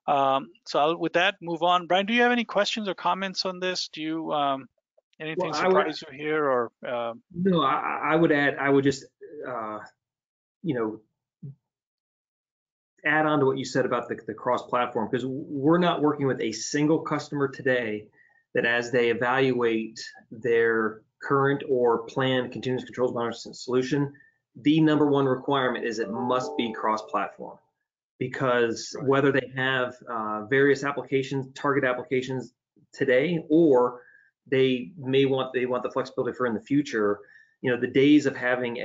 So I'll, with that, move on. Brian, do you have any questions or comments on this? Do you anything Well, I would, surprise you here, or no, I would add, I would just, uh, you know, add on to what you said about the cross-platform, because we're not working with a single customer today that as they evaluate their current or planned continuous controls monitoring solution, the number one requirement is it must be cross-platform. Because whether they have various applications, target applications today, or they want the flexibility for in the future, the days of having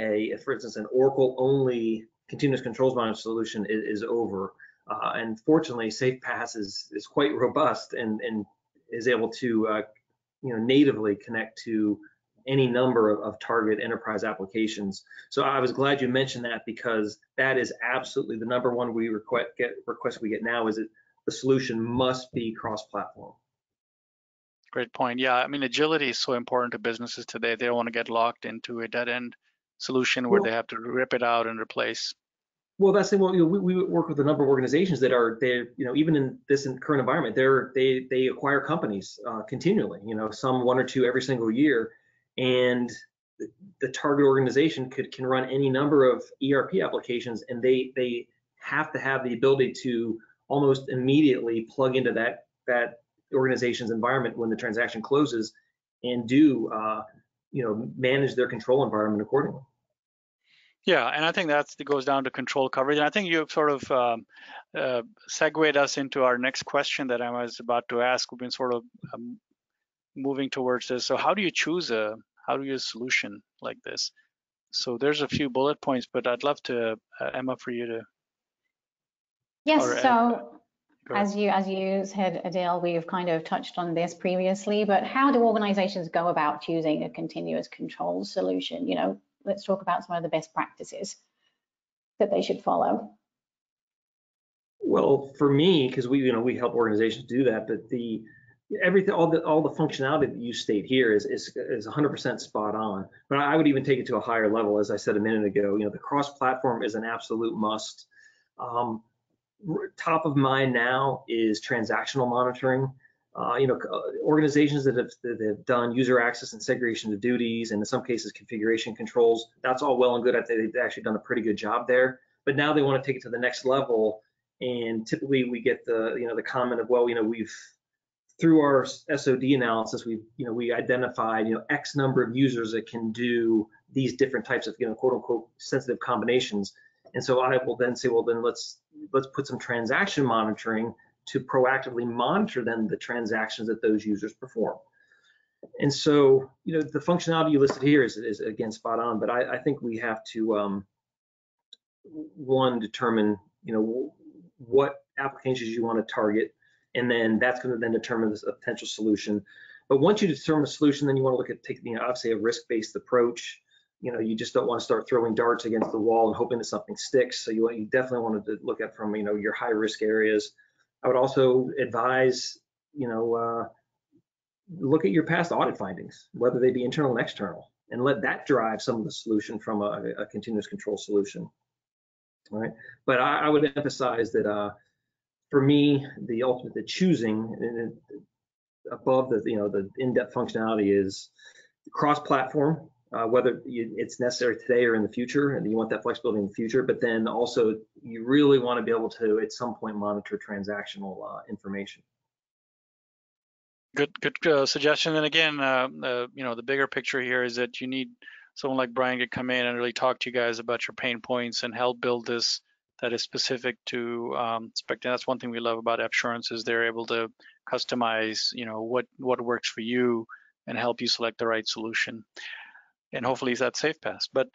for instance, an Oracle only continuous controls monitoring solution is over. And fortunately, SafePaaS is quite robust and is able to natively connect to any number of target enterprise applications. So I was glad you mentioned that, because that is absolutely the number one request we get now, is that the solution must be cross-platform. great point. Yeah, I mean, agility is so important to businesses today. They don't want to get locked into a dead-end solution where they have to rip it out and replace. Well, that's the well, we work with a number of organizations that are even in this current environment, they acquire companies continually. Some one or two every single year, and the target organization can run any number of ERP applications, and they have to have the ability to almost immediately plug into that organization's environment when the transaction closes, and do manage their control environment accordingly. Yeah, and I think that goes down to control coverage. And I think you've sort of segued us into our next question that I was about to ask. We've been sort of moving towards this. So how do you choose a solution like this? So there's a few bullet points, but I'd love to, Emma, for you to. Yes, so as you said, Adil, we've kind of touched on this previously, but how do organizations go about choosing a continuous control solution? Let's talk about some of the best practices that they should follow. Well, for me, because we help organizations do that, but all the functionality that you state here is 100% spot on. But I would even take it to a higher level, as I said a minute ago. The cross-platform is an absolute must. Top of mind now is transactional monitoring. Organizations that have done user access and segregation of duties, and in some cases configuration controls, that's all well and good. They've actually done a pretty good job there. But now they want to take it to the next level, and typically we get the comment of, well, we've, through our SOD analysis, we identified X number of users that can do these different types of quote unquote sensitive combinations. And so I will then say, well, then let's put some transaction monitoring to proactively monitor then the transactions that those users perform. And so, the functionality you listed here is again spot on, but I think we have to one, determine what applications you want to target, and then that's going to then determine a potential solution. But once you determine a solution, then you want to take obviously a risk-based approach. You just don't want to start throwing darts against the wall and hoping that something sticks. So you definitely want to look at from your high risk areas. I would also advise look at your past audit findings, whether they be internal and external, and let that drive some of the solution from a continuous control solution. All right, but I would emphasize that for me, the choosing above the in-depth functionality is cross-platform. Whether it's necessary today or in the future, and you want that flexibility in the future, but then also you really want to be able to at some point monitor transactional information. Good suggestion. And again, the bigger picture here is that you need someone like Brian to come in and really talk to you guys about your pain points and help build this that is specific to Spectrum. That's one thing we love about Appssurance, is they're able to customize, what works for you and help you select the right solution. And hopefully that's SafePaaS. But